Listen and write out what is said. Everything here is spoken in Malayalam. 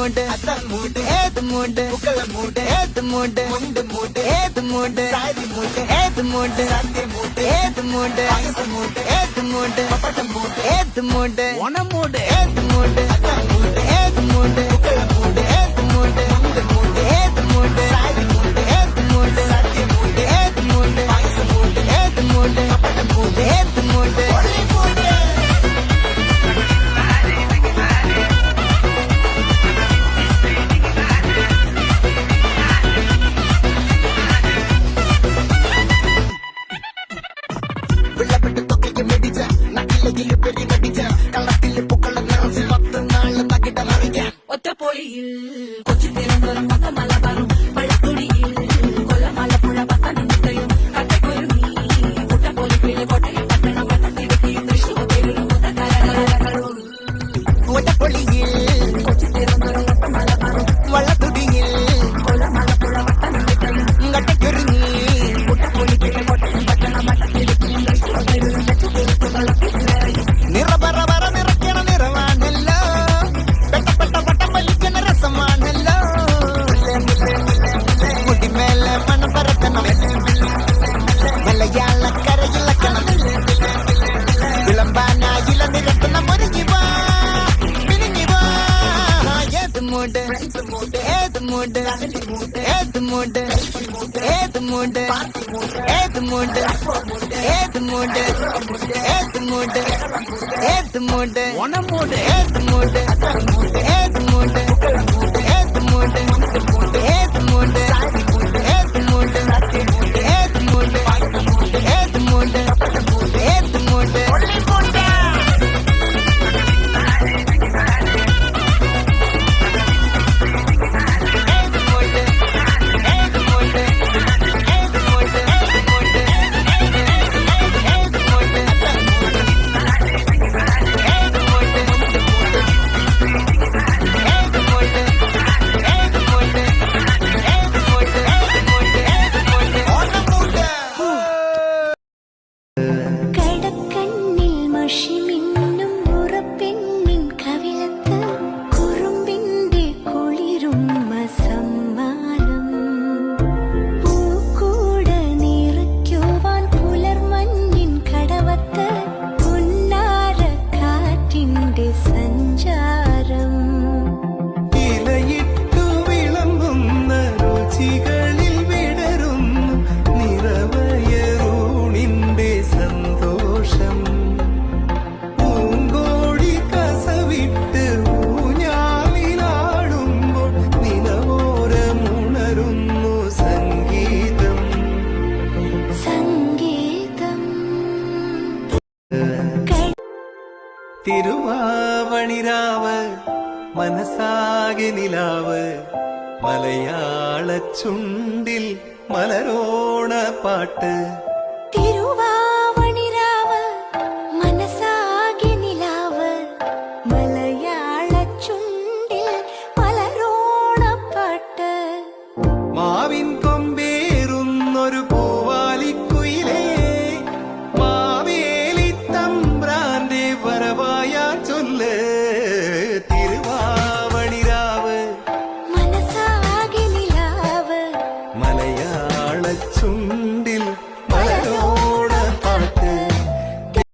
മൂട് ഏത് മൂട് ഏത് മൂട് ഏത് മൂട് ഏത് മൂട് ഏത് മൂട് ഏത് മൂട് ഏത് മൂട് ഓണമൂട് ഏത് മൂട് ഏത് മൂട് ഏത് മൂട് ഏത് മൂട് ഏത് മൂട് ഏത് മൂട് ഏത് മൂട് ഏത് മൂട് ഒറ്റപ്പൊളിയിൽ കൊച്ചി തിരുവനന്തപുരം പത്തമലബാറും പള്ളക്കുടിയിൽ കൊല്ലമലപ്പുഴ പത്തനംതിട്ടയും കട്ടക്കൊരുങ്ങി കുട്ടപ്പൊലിപ്പിലെ കോട്ടയം പട്ടണം പട്ടത്തിരുത്തി തൃശ്ശൂർ പേരും കലകളും ഒറ്റപ്പൊളിയിൽ കൊച്ചി തിരുവനന്തപുരം പത്തമലബാറും വള്ളത്തുടിയിൽ കൊല്ലമലപ്പുഴ പത്തനംതിട്ടയും കട്ടക്കൊരുങ്ങി കുട്ടപ്പൊലിപ്പിലെ കോട്ടയം പട്ടണം പട്ടത്തിരുത്തി തൃശ്ശൂർ പേരും നിറപറ നിറയ്ക്കണ നിറവാണല്ലോ പെട്ടപ്പെട്ട പട്ടം വലിക്കണ രസമാണല്ലോ മുടിമേലെ മണം പരത്തണം മലയാളക്കരയിളക്കണം വിളമ്പാനായില നിരത്തണം ഒരുങ്ങിവാ പിരിഞ്ഞിവാ ഏത് മൂട് ഏത് മൂട് ഏത് മൂട് ഏത് മൂട് ഏത് മൂട് ഏത് മൂട് ഏത് മൂട് ഏത് മൂട് ഓണമൂട് ഏത് മൂട് ഏത് മൂട് ഏത് മൂട് ഏത് മൂട് ഏത് മൂട് ഏത് മൂട് ഏത് മൂട് ഏത് മൂട് കടക്കണ്ണിൽ മഷിമിന്നും ഉറപ്പെണ്ണിൻ കവിളത്ത് കുറുമ്പിന്റെ കുളിരുമ്മ സമ്മാനം പൂക്കൂട നിറയ്ക്കുവാൻ പുലർമഞ്ഞിൻ കടവത്ത് പുന്നാര കാറ്റിന്റെ സഞ്ചാരം ഇലയിട്ടു വിളമ്പുന്ന രുചികളിൽ വിടരുന്നു നിറവയറൂണിന്റെ സന്തോഷം പൂങ്കോഴി കസവിട്ട് ഊഞ്ഞാലിലാടുമ്പോൾ നിലവോരമുണരുന്നു സംഗീതം സംഗീതം തിരുവാവണിരാവ് മനസ്സാകെ നിലാവ് മലയാള ചുണ്ടിൽ മലരോണ പാട്ട്